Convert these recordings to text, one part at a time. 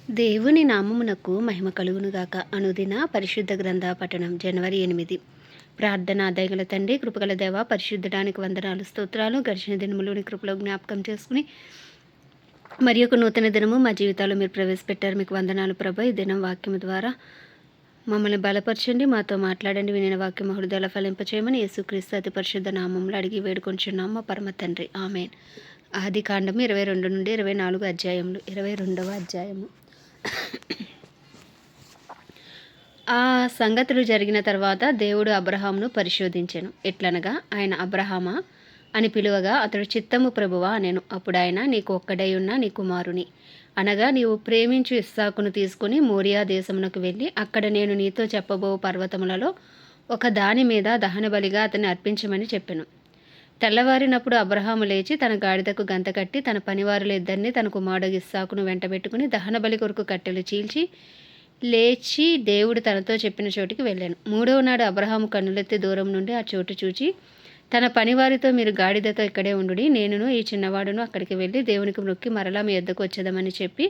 దేవుని నామమునకు మహిమ కలుగునుగాక. అనుదిన పరిశుద్ధ గ్రంథ పఠనం జనవరి 8. ప్రార్థన. దయగల తండ్రి, కృపగల దేవ, పరిశుద్ధడానికి వందనాలు, స్తోత్రాలు. గడిచిన దినములోని కృపలో జ్ఞాపకం చేసుకుని మరి ఒక నూతన దినము మా జీవితాల్లో మీరు ప్రవేశపెట్టారు. మీకు వందనాలు ప్రభా. ఈ దినం వాక్యము ద్వారా మమ్మల్ని బలపరచండి, మాతో మాట్లాడండి. వినిన వాక్యం హృదయాల ఫలింపచేయమని యేసుక్రీస్తు అతి పరిశుద్ధ నామంలో అడిగి వేడుకొంచున్నాం మా పరమ తండ్రి, ఆమెన్. ఆది కాండము 22 నుండి 24 అధ్యాయములు. 22వ అధ్యాయము. ఆ సంగతులు జరిగిన తర్వాత దేవుడు అబ్రహామును పరిశోధించెను. ఎట్లనగా, ఆయన అబ్రహామా అని పిలువగా అతడు చిత్తము ప్రభువా అనెను. అప్పుడు ఆయన, నీకు ఒక్కడై ఉన్న నీ కుమారుని అనగా నీవు ప్రేమించు ఇస్సాకును తీసుకుని మోరియా దేశమునకు వెళ్ళి అక్కడ నేను నీతో చెప్పబో పర్వతములలో ఒక దాని మీద దహన బలిగా అతన్ని అర్పించమని చెప్పెను. తెల్లవారినప్పుడు అబ్రహాము లేచి తన గాడిదకు గంత కట్టి తన పనివారులిద్దరినీ తన కుమారుడు ఇస్సాకును వెంటబెట్టుకుని దహన బలి కొరకు కట్టెలు చీల్చి లేచి దేవుడు తనతో చెప్పిన చోటికి వెళ్ళాను. 3వ నాడు అబ్రహాము కన్నులెత్తి దూరం నుండి ఆ చోటు చూచి తన పనివారితో, మీరు గాడిదతో ఇక్కడే ఉండుడి, నేనును ఈ చిన్నవాడును అక్కడికి వెళ్ళి దేవునికి మొక్కి మరలా మీ యొద్దకు వచ్చేదమని చెప్పి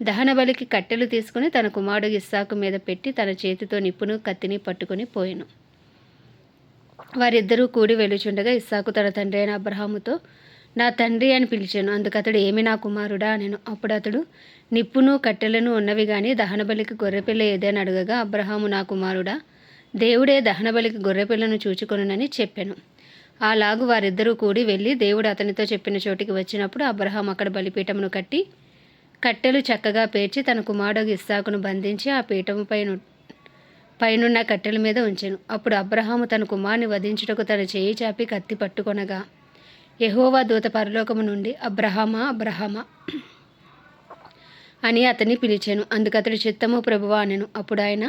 దహన బలికి కట్టెలు తీసుకుని తన కుమారుడు ఇస్సాకు మీద పెట్టి తన చేతితో నిప్పును కత్తిని పట్టుకొని పోయెను. వారిద్దరూ కూడి వెలుచుండగా ఇస్సాకు తన తండ్రి అయిన అబ్రహాముతో, నా తండ్రి అని పిలిచాను. అందుకతడు, ఏమి నా కుమారుడా అనెను. అప్పుడు అతడు, నిప్పును కట్టెలను ఉన్నవి గాని దహనబలికి గొర్రెపిల్ల ఏదని అడగగా, అబ్రహాము, నా కుమారుడా, దేవుడే దహనబలికి గొర్రెపిల్లను చూచుకొనునని చెప్పెను. అలాగు వారిద్దరూ కూడి వెళ్ళి దేవుడు అతనితో చెప్పిన చోటికి వచ్చినప్పుడు అబ్రహాము అక్కడ బలిపీఠమును కట్టి కట్టెలు చక్కగా పేర్చి తన కుమారుడు ఇస్సాకును బంధించి ఆ పీఠము పైనున్న కట్టెల మీద ఉంచెను. అప్పుడు అబ్రహాము తన కుమారుని వధించుటకు తన చేయి చాపి కత్తి పట్టుకొనగా యెహోవా దూత పరలోకము నుండి, అబ్రహామా, అబ్రహామా అని అతన్ని పిలిచాను. అందుకతడు, చిత్తము ప్రభువా అనెను. అప్పుడు ఆయన,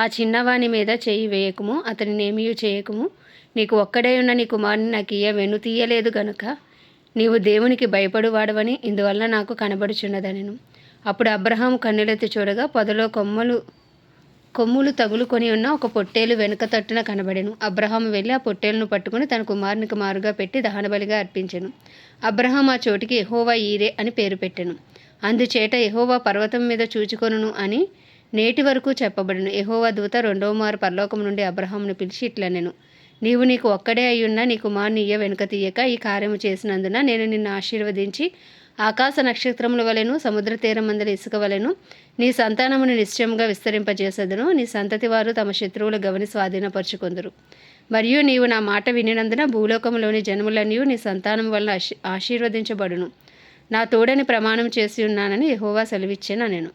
ఆ చిన్నవాని మీద చేయి వేయకుము, అతనినేమీ చేయకుము. నీకు ఒక్కడే ఉన్న నీ కుమారుని నాకు వెను తీయలేదు గనుక నీవు దేవునికి భయపడువాడవని ఇందువల్ల నాకు కనబడుచున్నదనెను. అప్పుడు అబ్రహాము కన్నులెత్తి చూడగా పొదలో కొమ్ములు తగులుకొని ఉన్న ఒక పొట్టేలు వెనుక తట్టున కనబడెను. అబ్రహాము వెళ్ళి ఆ పొట్టేలును పట్టుకుని తన కుమారునికి మారుగా పెట్టి దహనబలిగా అర్పించెను. అబ్రహాము ఆ చోటికి యెహోవా ఈరే అని పేరు పెట్టెను. అందుచేత యెహోవా పర్వతం మీద చూచుకొనును అని నేటి వరకు చెప్పబడును. యెహోవా దూత 2వ మారు పరలోకం నుండి అబ్రహామును పిలిచి ఇట్లనెను, నీవు నీకు ఒక్కడే అయ్యున్న నీ కుమారుని వెనుక తీయక ఈ కార్యము చేసినందున నేను నిన్ను ఆశీర్వదించి ఆకాశ నక్షత్రముల వలెను సముద్ర తీరమందలి ఇసుక వలెను నీ సంతానమును నిశ్చయముగా విస్తరింపజేసేదను. నీ సంతతి వారు తమ శత్రువుల గవని స్వాధీనపరుచుకొందురు. మరియు నీవు నా మాట వినినందున భూలోకములోని జనములన్నీ నీ సంతానం వలన ఆశీర్వదించబడును. నా తోడని ప్రమాణం చేసి ఉన్నానని యెహోవా సెలవిచ్చెను నేను.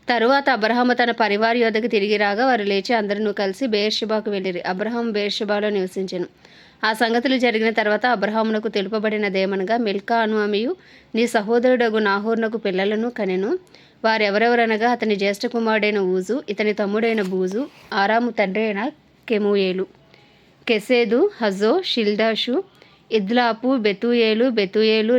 తరువాత అబ్రహాము తన పరివారి యొద్దకు తిరిగి రాగా వారు లేచి అందరూ కలిసి బెయేర్షెబాకు వెళ్ళిరి. అబ్రహాము బెయేర్షెబాలో నివసించెను. ఆ సంగతులు జరిగిన తర్వాత అబ్రహామునకు తెలుపబడినదేమనగా, మిల్కా అను ఆమెయు నీ సహోదరుడగు నాహోరునకు పిల్లలను కనెను. వారెవరెవరనగా, అతని జ్యేష్ఠ కుమారుడైన ఊజు, ఇతని తమ్ముడైన బూజు, ఆరాము తండ్రి అయిన కెమూయేలు, కెసేదు, హజో, షిల్దాషు, ఇద్లాపు, బెతూయేలు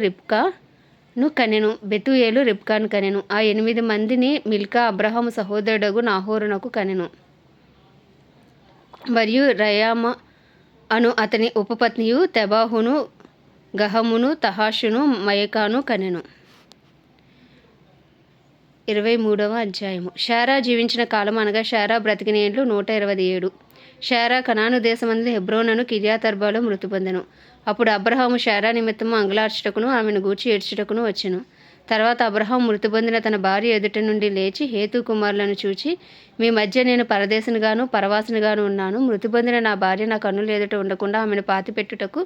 రిబ్కాను కనెను. ఆ 8 మందిని మిల్కా అబ్రహాము సహోదరుడగు నాహోరునకు కనెను. మరియు రయామ అను అతని ఉపపత్నియు తెబాహును, గహమును, తహాషును, మయకాను కనెను. 23వ అధ్యాయము. శారా జీవించిన కాలం అనగా శారా బ్రతికిన ఏండ్లు 127. శారా కనాను దేశమందు హెబ్రోనును కిర్యాతర్బాలో మృతి పొందెను. అప్పుడు అబ్రహాము శారా నిమిత్తము అంగలార్చుటకును ఆమెను గూర్చి ఏడ్చుటకును వచ్చెను. తర్వాత అబ్రహాము మృతి పొందిన తన భార్య ఎదుట నుండి లేచి హేతు కుమారులను చూచి, మీ మధ్య నేను పరదేశునిగాను పరవాసినిగాను ఉన్నాను. మృతి పొందిన నా భార్య నా కన్నుల ఎదుట ఉండకుండా ఆమెను పాతిపెట్టుటకు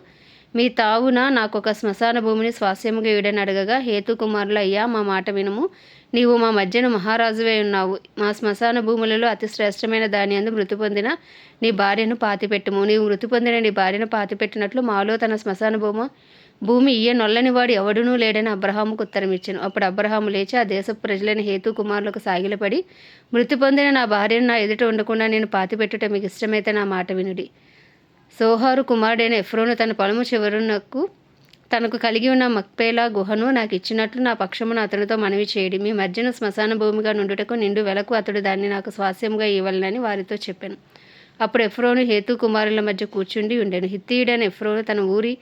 మీ తావున నాకొక శ్మశాన భూమిని స్వాస్యముగా ఇవ్వడని అడగగా, హేతు కుమారులు, అయ్యా, మా మాట వినుము. నీవు మా మధ్యన మహారాజువై ఉన్నావు. మా శ్మశాన భూములలో అతి శ్రేష్టమైన దాని యందు మృతి పొందిన నీ భార్యను పాతిపెట్టుము. నీవు మృతి పొందిన నీ భార్యను పాతిపెట్టినట్లు మాలో తన శ్మశాన భూమి నొల్లనివాడు ఎవడునూ లేడని అబ్రహాముకు ఉత్తరం ఇచ్చెను. అప్పుడు అబ్రహాము లేచి ఆ దేశపు ప్రజలైన హేతు కుమారులకు సాగిలపడి, మృతి పొందిన నా భార్యను నా ఎదుట ఉండకుండా నేను పాతిపెట్టుట మీకు ఇష్టమైతే నా మాట వినుడి. సోహారు కుమారుడైన ఎఫ్రోను తన పొలము చివరునకు తనకు కలిగి ఉన్న మక్పేలా గుహను నాకు ఇచ్చినట్లు నా పక్షమును అతనితో మనవి చేయడి. మీ మధ్యన శ్మశాన భూమిగా నుండుటకు నిండు వెలకు అతడు దాన్ని నాకు స్వాస్యంగా ఇవ్వాలని వారితో చెప్పాను. అప్పుడు ఎఫ్రోను హేతు కుమారుల మధ్య కూర్చుండి ఉండెను. హిత్తీయుడైన ఎఫ్రోను తన ఊరి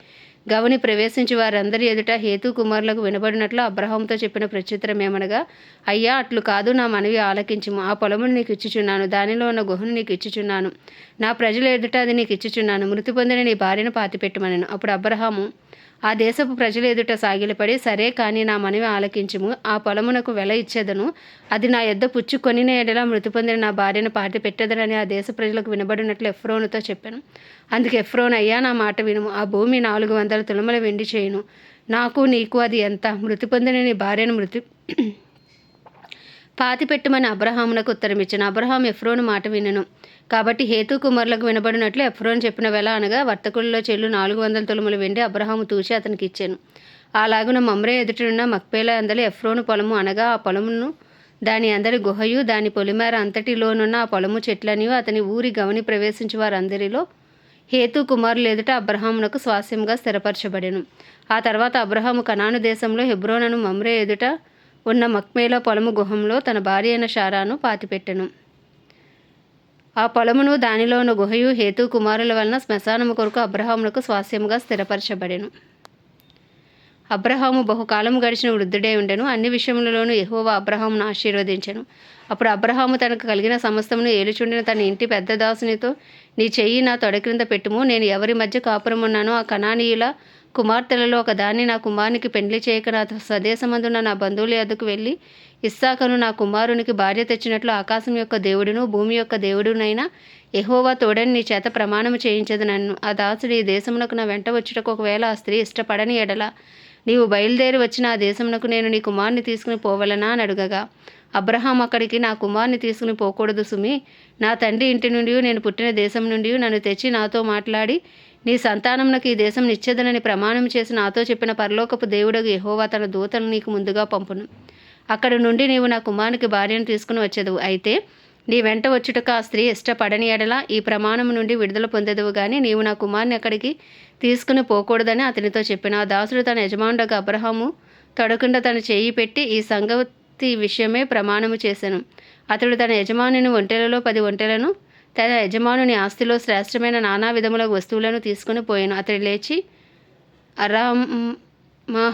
గవని ప్రవేశించి వారందరి ఎదుట హేతు కుమారులకు వినబడినట్లు అబ్రహాముతో చెప్పిన ప్రత్యుత్తరం ఏమనగా, అయ్యా అట్లు కాదు, నా మనవి ఆలకించుము. ఆ పొలమును నీకు ఇచ్చుచున్నాను, దానిలో ఉన్న గుహను నీకు ఇచ్చుచున్నాను, నా ప్రజల ఎదుట అది నీకు ఇచ్చుచున్నాను, మృతి పొందిన నీ భార్యను పాతిపెట్టమనెను. అప్పుడు అబ్రహాము ఆ దేశపు ప్రజల ఎదుట సాగిలపడి, సరే కానీ నా మనవి ఆలకించుము, ఆ పొలమునకు వెల ఇచ్చేదను, అది నా యొద్ద పుచ్చుకొనిన ఎడల మృతి పొందిన నా భార్యను పాతి పెట్టేదనని ఆ దేశ ప్రజలకు వినబడినట్లు ఎఫ్రోనుతో చెప్పాను. అందుకు ఎఫ్రోన్, అయ్యా నా మాట వినుము, ఆ భూమి 400 తులముల వెండి చేయును, నాకు నీకు అది ఎంత? మృతి పొందిన నీ భార్యను పాతిపెట్టమని అబ్రహామునకు ఉత్తరమిచ్చాను. అబ్రహాం ఎఫ్రోను మాట వినెను. కాబట్టి హేతు కుమారులకు వినబడినట్లు ఎఫ్రోను చెప్పిన వెల అనగా వర్తకుల్లో చెల్లు 400 తులముల వెండి అబ్రహాము తూచి అతనికి ఇచ్చాను. అలాగున మమ్రే ఎదుటనున్న మక్పేలా అందలి ఎఫ్రోను పొలము అనగా ఆ పొలమును దాని అందరి గుహయు దాని పొలిమేర అంతటిలోనున్న ఆ పొలము చెట్లనియు అతని ఊరి గవని ప్రవేశించి వారందరిలో హేతు కుమారులు ఎదుట అబ్రహామునకు స్వాస్యంగా స్థిరపరచబడెను. ఆ తర్వాత అబ్రహాము కనాను దేశంలో హెబ్రోనను మమ్రే ఎదుట ఉన్న మక్మేలా పొలము గుహంలో తన భార్య అయిన షారాను పాతిపెట్టెను. ఆ పొలమును దానిలో ఉన్న గుహయు హేతు కుమారుల వలన శ్మశానము కొరకు అబ్రహామునకు స్వాస్యముగా స్థిరపరచబడెను. అబ్రహాము బహుకాలం గడిచిన వృద్ధుడే ఉండెను. అన్ని విషయములలోనూ యెహోవా అబ్రహామును ఆశీర్వదించెను. అప్పుడు అబ్రహాము తనకు కలిగిన సమస్తమును ఏలుచుండిన తన ఇంటి పెద్ద దాసునితో, నీ చెయ్యి నా తొడ క్రింద పెట్టుము, నేను ఎవరి మధ్య కాపురమున్నానో ఆ కనానీయుల కుమార్తెలలో ఒక దాన్ని నా కుమారునికి పెండ్లి చేయక నా స్వదేశమందున్న నా బంధువుల యొద్దకు వెళ్ళి ఇస్సాకును నా కుమారునికి భార్య తెచ్చినట్లు ఆకాశం యొక్క దేవుడును భూమి యొక్క దేవుడునైనా యెహోవా తోడని నీ చేత ప్రమాణము చేయించదు నన్ను. ఆ దాసుడు, ఈ దేశమునకు నా వెంట వచ్చుటకు ఒకవేళ ఆ స్త్రీ ఇష్టపడని ఎడల నీవు బయలుదేరి వచ్చిన ఆ దేశమునకు నేను నీ కుమారుని తీసుకుని పోవలనా అని అడుగగా, అబ్రహాం అక్కడికి, నా కుమారుని తీసుకుని పోకూడదు సుమి, నా తండ్రి ఇంటి నుండి నేను పుట్టిన దేశం నుండి నన్ను తెచ్చి నాతో మాట్లాడి నీ సంతానమునకు ఈ దేశం నిచ్చేదనని ప్రమాణం చేసి నాతో చెప్పిన పరలోకపు దేవుడగు యెహోవా తన దూతను నీకు ముందుగా పంపును. అక్కడి నుండి నీవు నా కుమారునికి భార్యను తీసుకుని వచ్చేదవు. అయితే నీ వెంట వచ్చుటకు ఆ స్త్రీ ఇష్టపడని ఎడల ఈ ప్రమాణం నుండి విడుదల పొందెదవు గాని నీవు నా కుమారుని అక్కడికి తీసుకుని పోకూడదని అతనితో చెప్పిన. ఆ దాసుడు తన యజమానుడకు అబ్రహాము తొడకుండా తన చేయి పెట్టి ఈ సంగతి విషయమే ప్రమాణము చేశాను. అతడు తన యజమానుని ఒంటెలలో 10 ఒంటెలను, తన యజమానుని ఆస్తిలో శ్రేష్టమైన నానా విధముల వస్తువులను తీసుకుని పోయాను. అతడు లేచి అరామహరాయిములో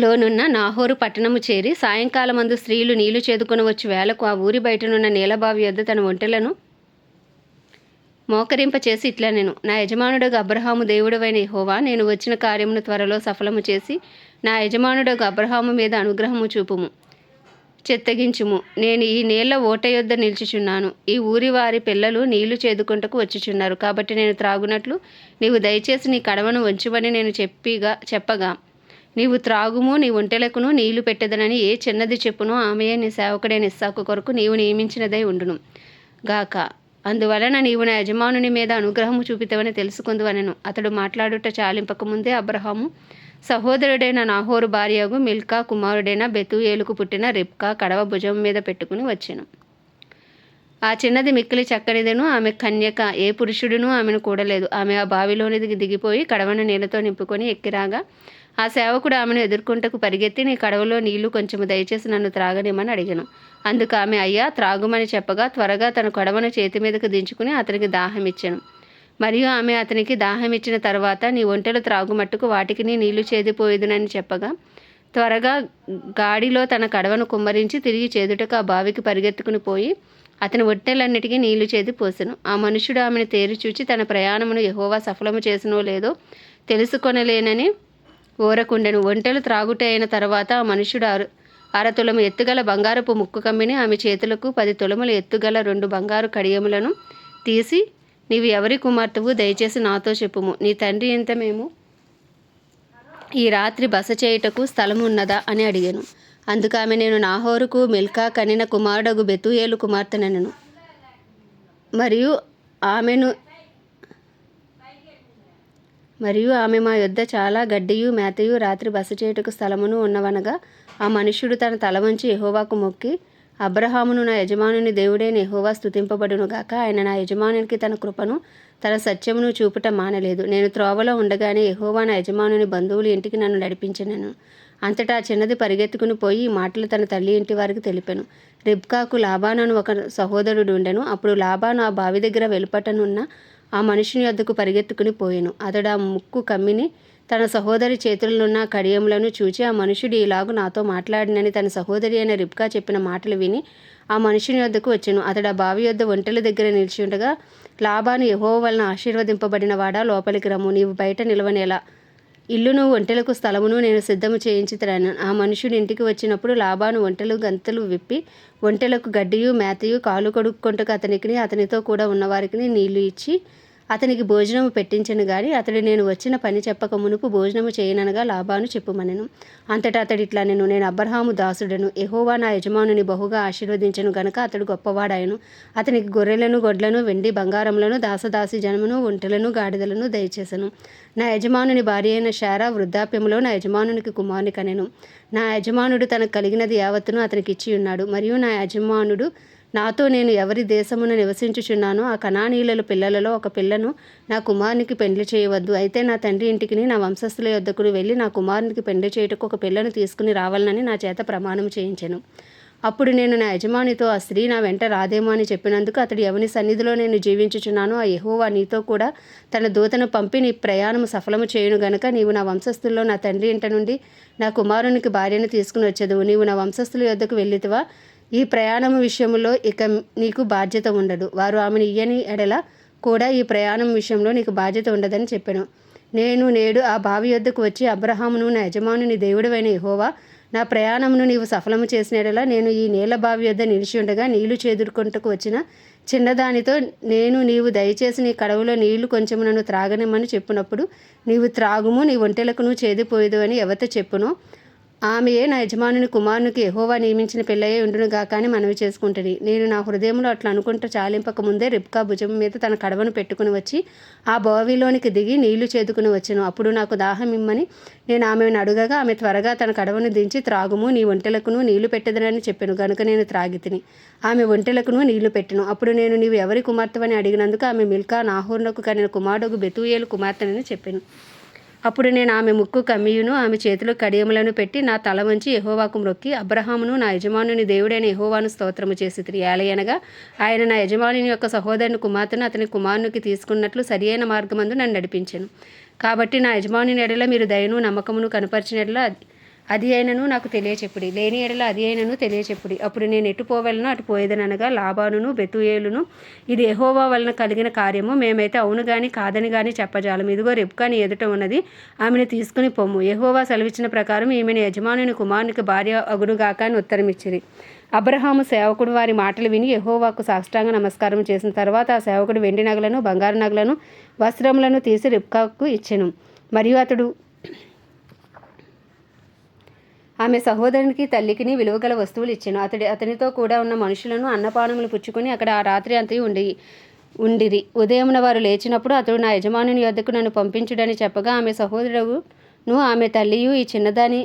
లోనున్న నాహోరు పట్టణము చేరి సాయంకాలమందు స్త్రీలు నీళ్లు చేదుకొని వచ్చి వేళకు ఆ ఊరి బయటనున్న నీలబావి యొద్ద తన ఒంటెలను మోకరింపచేసి ఇట్లా నేను, నా యజమానుడగు అబ్రహాము దేవుడవైన యెహోవా, నేను వచ్చిన కార్యమును త్వరలో సఫలము చేసి నా యజమానుడగు అబ్రహాము మీద అనుగ్రహము చూపుము, చెత్తగించుము. నేను ఈ నీళ్ల ఓట యొద్ద నిల్చుచున్నాను. ఈ ఊరి వారి పిల్లలు నీళ్లు చేదుకుంటకు వచ్చుచున్నారు. కాబట్టి నేను త్రాగునట్లు నీవు దయచేసి నీ కడవను వంచుమని నేను చెప్పగా, నీవు త్రాగుము, నీ ఒంటెలకును నీళ్లు పెట్టెదనని ఏ చిన్నది చెప్పునో ఆమెయే నీ సేవకుడైన ఇస్సాకు కొరకు నీవు నియమించినదై ఉండును గాక. అందువలన నీవు నా యజమానుని మీద అనుగ్రహము చూపితవని తెలుసుకుందువనెను. అతడు మాట్లాడుట చాలింపకముందే అబ్రహాము సహోదరుడైన నాహోరు భార్యగు మిల్కా కుమారుడైన బెతూయేలుకు పుట్టిన రిబ్కా కడవ భుజం మీద పెట్టుకుని వచ్చెను. ఆ చిన్నది మిక్కిలి చక్కనిదెను. ఆమె కన్యక, ఏ పురుషుడునూ ఆమెను కూడలేదు. ఆమె ఆ బావిలోనికి దిగిపోయి కడవను నీళ్లతో నింపుకొని ఎక్కిరాగా ఆ సేవకుడు ఆమెను ఎదుర్కొంటకు పరిగెత్తి, నీ కడవలో నీళ్లు కొంచెము దయచేసి నన్ను త్రాగనిమ్మని అడిగాను. అందుకు ఆమె, అయ్యా త్రాగుమని చెప్పగా త్వరగా తన కడవను చేతి మీదకు దించుకుని అతనికి దాహం ఇచ్చాను. మరియు ఆమె అతనికి దాహం ఇచ్చిన తర్వాత, నీ ఒంటెలు త్రాగుమట్టుకు వాటికి నీళ్లు చేదిపోయేదునని చెప్పగా త్వరగా గాడిలో తన కడవను కుమ్మరించి తిరిగి చేదుటకు ఆ బావికి పరిగెత్తుకుని పోయి అతని ఒంటెలన్నిటికీ నీళ్లు చేది పోసెను. ఆ మనుషుడు ఆమెను తేరి చూచి తన ప్రయాణమును యెహోవా సఫలము చేసినో లేదో తెలుసుకొనలేనని ఓరకుండెను. ఒంటెలు త్రాగుట అయిన తర్వాత ఆ మనుషుడు 6 తులము ఎత్తుగల బంగారపు ముక్కు కమ్మిని ఆమె చేతులకు 10 తులముల ఎత్తుగల 2 బంగారు కడియములను తీసి, నీవు ఎవరి కుమార్తెవు? దయచేసి నాతో చెప్పుము. నీ తండ్రి ఇంత మేము ఈ రాత్రి బస చేయుటకు స్థలము ఉన్నదా అని అడిగాను. అందుకు ఆమె, నేను నాహోరుకు మిల్కా కనిన కుమారుడగు బెతూయేలు కుమార్తెనెను. మరియు ఆమె మా యొద్ద చాలా గడ్డియు మేతయు రాత్రి బస చేయుటకు స్థలమును ఉన్నవనగా, ఆ మనుష్యుడు తన తల వంచి యెహోవాకు మొక్కి, అబ్రహామును నా యజమానుని దేవుడైన యెహోవా స్తుతింపబడును గాక. ఆయన నా యజమానునికి తన కృపను తన సత్యమును చూపుట మానలేదు. నేను త్రోవలో ఉండగానే యెహోవా నా యజమానుని బంధువులు ఇంటికి నన్ను నడిపించెను. అంతటా ఆ చిన్నది పరిగెత్తుకుని పోయి ఈ మాటలు తన తల్లి ఇంటి వారికి తెలిపెను. రిబ్కాకు లాబాను ఒక సహోదరుడు ఉండెను. అప్పుడు లాబాను ఆ బావి దగ్గర వెలుపటనున్న ఆ మనుషుని వద్దకు పరిగెత్తుకుని పోయెను. అతడు ఆ ముక్కు కమ్మిని తన సహోదరి చేతులనున్న కడియములను చూచి, ఆ మనుషుడు ఇలాగు నాతో మాట్లాడినని తన సహోదరి అయిన రిబ్కా చెప్పిన మాటలు విని ఆ మనుషుని వద్దకు వచ్చెను. అతడు ఆ బావి యొద్ద ఒంటెల దగ్గర నిలిచి ఉండగా, లాబాను, యెహోవా వలన ఆశీర్వదింపబడిన వాడా, లోపలికి రమ్ము, నీవు బయట నిలవనేలా, ఇల్లును ఒంటెలకు స్థలమును నేను సిద్ధము చేయించుతాను. ఆ మనుషుడు ఇంటికి వచ్చినప్పుడు లాబాను ఒంటెలు గంతలు విప్పి ఒంటెలకు గడ్డియు మేతయు కాలు కడుక్కొంటకు అతనికిని అతనితో కూడా ఉన్నవారికి నీళ్లు ఇచ్చి అతనికి భోజనము పెట్టించను గాని అతడు నేను వచ్చిన పని చెప్పక మునుపు భోజనము చేయననగా లాబాను చెప్పుమనెను. అంతటా అతడు ఇట్లా నేను అబ్రహాము దాసుడను, యెహోవా నా యజమానుని బహుగా ఆశీర్వదించను గనుక అతడు గొప్పవాడాయను. అతనికి గొర్రెలను గొడ్లను వెండి బంగారములను దాసదాసి జనమును ఒంటెలను గాడిదలను దయచేసను. నా యజమానుని భార్య అయిన శారా వృద్ధాప్యములో నా యజమానునికి కుమారుని కనెను. నా యజమానుడు తనకు కలిగినది యావత్తును అతనికి ఇచ్చి ఉన్నాడు. మరియు నా యజమానుడు నాతో, నేను ఎవరి దేశమున నివసించుచున్నానో ఆ కనానీయుల పిల్లలలో ఒక పిల్లను నా కుమారునికి పెండ్లి చేయవద్దు. అయితే నా తండ్రి ఇంటికి నా వంశస్థుల యొద్దకు వెళ్ళి నా కుమారునికి పెండ్లి చేయుటకు ఒక పిల్లను తీసుకుని రావాలని నా చేత ప్రమాణం చేయించెను. అప్పుడు నేను నా యజమానితో, ఆ స్త్రీ నా వెంట రాదేమో అని చెప్పినందుకు అతడు, ఎవని సన్నిధిలో నేను జీవించుచున్నానో ఆ యెహోవా నీతో కూడా తన దూతను పంపి నీ ప్రయాణము సఫలము చేయును గనుక నీవు నా వంశస్థుల్లో నా తండ్రి ఇంట నుండి నా కుమారునికి భార్యను తీసుకుని వచ్చేదవు. నీవు నా వంశస్థుల యొద్దకు వెళ్ళితివా, ఈ ప్రయాణము విషయంలో ఇక నీకు బాధ్యత ఉండదు. వారు ఆమెను ఇయ్యని ఎడల కూడా ఈ ప్రయాణం విషయంలో నీకు బాధ్యత ఉండదని చెప్పాను. నేను నేడు ఆ బావి యొద్దకు వచ్చి, అబ్రహామును, నా యజమానుని దేవుడవైన యెహోవా, నా ప్రయాణమును నీవు సఫలము చేసిన ఎడల నేను ఈ నీళ్ల బావి యొద్ద నిలిచి ఉండగా నీళ్లు చేదురుకొంటకు వచ్చిన చిన్నదానితో నీవు దయచేసి నీ కడవలో నీళ్లు కొంచెము నన్ను త్రాగనిమ్మని చెప్పినప్పుడు, నీవు త్రాగుము, నీ ఒంటెలకు చేదిపోయేదు అని ఎవరితో చెప్పునో ఆమెయే నా యజమానుని కుమారునికి యెహోవా నియమించిన పెళ్ళయ్యే ఉండునుగాక అని మనవి చేసుకుంటుంది. నేను నా హృదయంలో అట్లా అనుకుంటూ చాలింపక ముందే రిబ్కా భుజం మీద తన కడవను పెట్టుకుని వచ్చి ఆ బావిలోనికి దిగి నీళ్లు చేదుకుని వచ్చాను. అప్పుడు నాకు దాహం ఇమ్మని నేను ఆమెను అడుగగా ఆమె త్వరగా తన కడవను దించి, త్రాగుము, నీ ఒంటెలకును నీళ్లు పెట్టదనని చెప్పాను. కనుక నేను త్రాగి తిని ఆమె ఒంటెలకును నీళ్లు పెట్టెను. అప్పుడు నేను, నీవు ఎవరి కుమార్తెవని అడిగినందుకు ఆమె మిల్కా నాహోరునకు కనిన కుమారుడు బెతూయేలు కుమార్తెనని చెప్పాను. అప్పుడు నేను ఆమె ముక్కు కమ్మియును ఆమె చేతిలో కడియములను పెట్టి నా తల వంచి యెహోవాకు మ్రొక్కి, అబ్రహామును నా యజమానుని దేవుడైన యెహోవాను స్తోత్రము చేసితిని. ఏలయనగా ఆయన నా యజమానుని యొక్క సహోదరుని కుమార్తెను అతని కుమారునికి తీసుకున్నట్లు సరియైన మార్గమందు నన్ను నడిపించెను. కాబట్టి నా యజమానుని ఎడల మీరు దయను నమ్మకమును కనపరిచిన ఎడల అది అయినను నాకు తెలియచెప్పుడి, లేని ఎడల అది అయినను తెలియచెప్పుడి. అప్పుడు నేను ఎటు పోవెలను అటు పోయేదనగా లాబానును బెతూయేలును, ఇది యెహోవా వలన కలిగిన కార్యము, మేమైతే అవును గాని కాదని గాని చెప్పజాలం. ఇదిగో రిబ్కా నీ ఎదుట ఉన్నది, ఆమెను తీసుకుని పొమ్ము. యెహోవా సెలవిచ్చిన ప్రకారం ఈమెను యజమానుని కుమారునికి భార్య అగునుగాక అని ఉత్తరమిచ్చిరి. అబ్రహాము సేవకుడు వారి మాటలు విని యెహోవాకు సాష్టాంగ నమస్కారం చేసిన తర్వాత ఆ సేవకుడు వెండి నగలను బంగారు నగలను వస్త్రములను తీసి రిబ్కాకు ఇచ్చెను. మరియు అతడు ఆమె సహోదరునికి తల్లికిని విలువగల వస్తువులు ఇచ్చెను. అతనితో కూడా ఉన్న మనుషులను అన్నపానములు పుచ్చుకొని అక్కడ ఆ రాత్రి అంతయు ఉండిరి. ఉదయమున వారు లేచినప్పుడు అతడు, నా యజమానుని యొద్దకు నన్ను పంపించుడని చెప్పగా ఆమె సహోదరును ఆమె తల్లియు, ఈ చిన్నదాని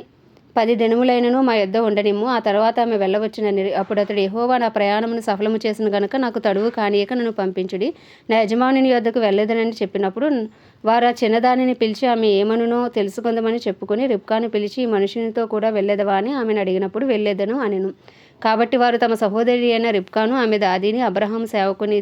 10 దినములైనను మా యొద్ద ఉండనిమ్ము, ఆ తర్వాత ఆమె వెళ్ళవచ్చునని. అప్పుడు అతడు, యెహోవా నా ప్రయాణమును సఫలము చేసిన గనుక నాకు తడువు కానీయక నన్ను పంపించుడి, నా యజమానుని యొద్దకు వెళ్ళేదనని చెప్పినప్పుడు వారు ఆ చిన్నదానిని పిలిచి ఆమె ఏమనునో తెలుసుకుందామని చెప్పుకొని రిబ్కాను పిలిచి, ఈ మనుషునితో కూడా వెళ్ళేదవా అని ఆమెను అడిగినప్పుడు వెళ్ళేదను అనెను. కాబట్టి వారు తమ సహోదరి అయిన రిబ్కాను ఆమె దాదిని అబ్రహాము సేవకుని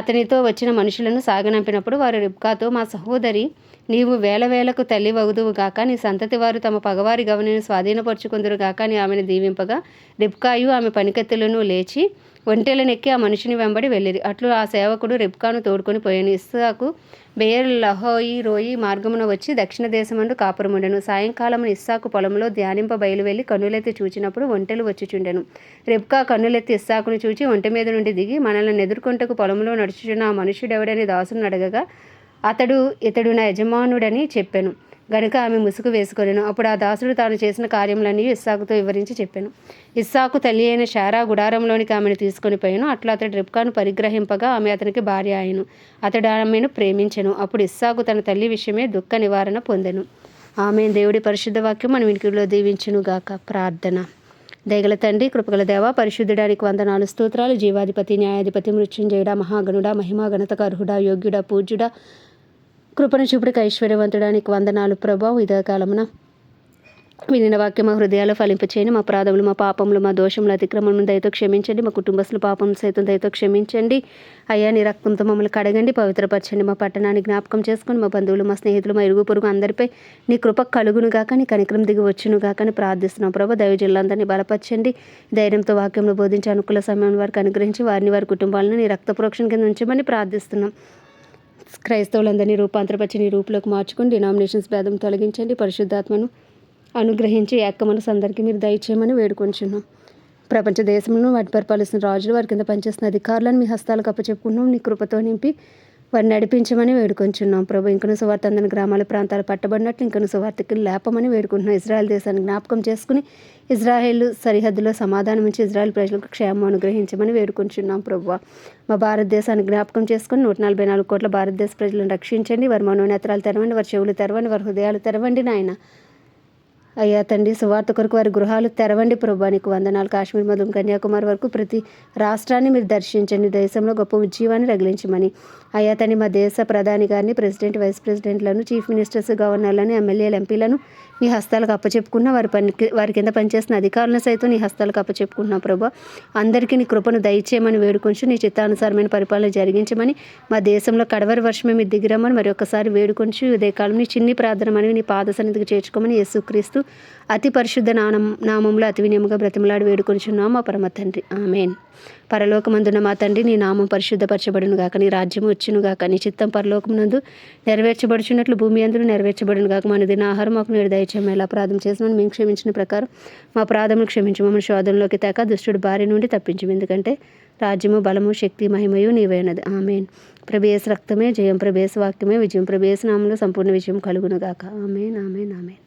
అతనితో వచ్చిన మనుషులను సాగనంపినప్పుడు వారు రిబ్కాతో, మా సహోదరి నీవు వేలకు తల్లి వగుదువుగాక, నీ సంతతి వారు తమ పగవారి గవనిని స్వాధీనపరుచుకుందురుగాక అని ఆమెను దీవింపగా రిబ్కాయు ఆమె పనికత్తెలను లేచి ఒంటెలనెక్కి ఆ మనుషుని వెంబడి వెళ్ళిరి. అట్లు ఆ సేవకుడు రిబ్కాను తోడుకొని పోయాను. ఇస్సాకు బెయేర్ లహోయి రోయి మార్గమున వచ్చి దక్షిణ దేశమందు కాపురముండెను. సాయంకాలమున ఇస్సాకు పొలంలో ధ్యానింప బయలువెళ్ళి కన్నులెత్తి చూచినప్పుడు ఒంటెలు వచ్చిచుండెను. రిబ్కా కన్నులెత్తి ఇస్సాకును చూచి ఒంటె మీద నుండి దిగి, మనల్ని ఎదుర్కొంటకు పొలంలో నడుచుచున్న ఆ మనుష్యుడెవడని దాసుని అడగగా ఇతడు నా యజమానుడని చెప్పెను. గనుక ఆమె ముసుగు వేసుకొనెను. అప్పుడు ఆ దాసుడు తాను చేసిన కార్యములన్నీ ఇస్సాకుతో వివరించి చెప్పాను. ఇస్సాకు తల్లి అయిన శారా గుడారంలోనికి ఆమెను తీసుకొని పోయాను. అట్లా అతడు రిబ్కాను పరిగ్రహింపగా ఆమె అతనికి భార్య అయ్యెను. అతడు ఆమెను ప్రేమించెను. అప్పుడు ఇస్సాకు తన తల్లి విషయమే దుఃఖ నివారణ పొందెను. ఆమేన్. దేవుడి పరిశుద్ధ వాక్యం మన వినికిడిలో దీవించును గాక. ప్రార్థన. దయగల తండ్రి, కృపగల దేవ, పరిశుద్ధుడానికి వందనాలు, స్తోత్రాలు. జీవాధిపతి, న్యాయాధిపతి, మృత్యుంజయుడా, మహాగణుడా, మహిమా ఘనతకు అర్హుడా, యోగ్యుడా, పూజ్యుడా, కృపణ చూపుడికి ఐశ్వర్యవంతుడానికి వందనాలు ప్రభా. ఇదే కాలమున వినిన వాక్యం మా హృదయాలు ఫలింపచేయండి. మా అపరాధములు, మా పాపములు, మా దోషములు, అతిక్రమములను దయతో క్షమించండి. మా కుటుంబస్తుల పాపం సైతం దయతో క్షమించండి. అయ్యా నీ రక్తంతో మమ్మల్ని కడగండి, పవిత్రపరచండి. మా పట్టణాన్ని జ్ఞాపకం చేసుకొని మా బంధువులు, మా స్నేహితులు, మా ఇరుగు పొరుగు అందరిపై నీ కృప కలుగును గాక, నీ కనికరం దిగి వచ్చును గాక అని ప్రార్థిస్తున్నాం. ప్రభు దైవజనులందరినీ బలపరచండి. ధైర్యంతో వాక్యంలో బోధించి అనుకూల సమయం వారికి అనుగ్రహించి వారిని వారి కుటుంబాలను నీ రక్త ప్రోక్షణ కింద ఉంచమని ప్రార్థిస్తున్నాం. క్రైస్తవులందరినీ రూపాంతరపరిచి నీ రూపులోకి మార్చుకుని డినామినేషన్స్ భేదం తొలగించండి. పరిశుద్ధాత్మను అనుగ్రహించి ఏక మనసు అందరికీ మీరు దయచేయమని వేడుకొంచున్నాం. ప్రపంచ దేశములను వాటి పరిపాలిస్తున్న రాజులు, వారి కింద పనిచేస్తున్న అధికారులను మీ హస్తాలకు అప్పచెప్పుకున్నాం. నీ కృపతో నింపి వారిని నడిపించమని వేడుకొంచున్నాం. ప్రభు ఇంకను సువార్త అందని గ్రామాల ప్రాంతాలు పట్టబడినట్లు ఇంకను సువార్తకి లేపమని వేడుకుంటున్నాం. ఇజ్రాయెల్ దేశాన్ని జ్ఞాపకం చేసుకుని ఇజ్రాయెల్ సరిహద్దులో సమాధానం ఇచ్చి ఇజ్రాయెల్ ప్రజలకు క్షేమం అనుగ్రహించమని వేడుకుంటున్నాం. ప్రభు మా భారతదేశాన్ని జ్ఞాపకం చేసుకుని 144 కోట్ల భారతదేశ ప్రజలను రక్షించండి. వారి మనోనేత్రాలు తెరవండి, వారి చెవులు తెరవండి, వారి హృదయాలు తెరవండి నాయన. అయ్యా తండ్రి, సువార్త కొరకు వారి గృహాలు తెరవండి. ప్రభా నీకు వందనాలు. కాశ్మీర్ మొదలు కన్యాకుమారి వరకు ప్రతి రాష్ట్రాన్ని మీరు దర్శించండి. దేశంలో గొప్ప ఉజ్జీవాన్ని రగిలించమని అయ్యా తండ్రి, మా దేశ ప్రధాని గారిని, ప్రెసిడెంట్, వైస్ ప్రెసిడెంట్లను, చీఫ్ మినిస్టర్స్, గవర్నర్లను, ఎమ్మెల్యేలు, ఎంపీలను నీ హస్తాలకు అప్పచెప్పుకున్న వారి కింద పనిచేస్తున్న అధికారులను సైతం నీ హస్తాలకు అప్పచెప్పుకుంటున్నాం. ప్రభా అందరికీ నీ కృపను దయచేయమని వేడుకొంచు నీ చిత్తానుసారమైన పరిపాలన జరిగించమని మా దేశంలో కడవరి వర్షమే మీరు దిగిరమ్మని మరి ఒక్కసారి వేడుకొంచు ఉదయకాలం నీ చిన్ని ప్రార్థన మనవి నీ పాద సన్నిధికి చేర్చుకోమని యేసుక్రీస్తు అతి పరిశుద్ధ నామంలో అతి వినయముగా బ్రతిమలాడి వేడుకొంచున్నాం మా పరమ తండ్రి. ఆమెన్. పరలోకమందున్న మా తండ్రి, నీ నామం పరిశుద్ధపరచబడును గాక, నీ రాజ్యం వచ్చును గాక, నీ చిత్తం పరలోకమునందు నెరవేర్చబడుచున్నట్లు భూమి అందరూ నెరవేర్చబడును గాక. మన దిన ఆహారం మాకు నేడు దయచేయము. ఎలా అపరాధం చేసినా మేము క్షమించిన ప్రకారం మా అపరాధములు క్షమించు. మమ్మల్ని శోధనలోకి తేక దుష్టుడు బారి నుండి తప్పించు. ఎందుకంటే రాజ్యము, బలము, శక్తి, మహిమయు నీవైనది. ఆమెన్. ప్రభు యేసు రక్తమే జయం, ప్రభు యేసు వాక్యమే విజయం, ప్రభు యేసు నామములో సంపూర్ణ విజయం కలుగును గాక. Amen, amen, amen.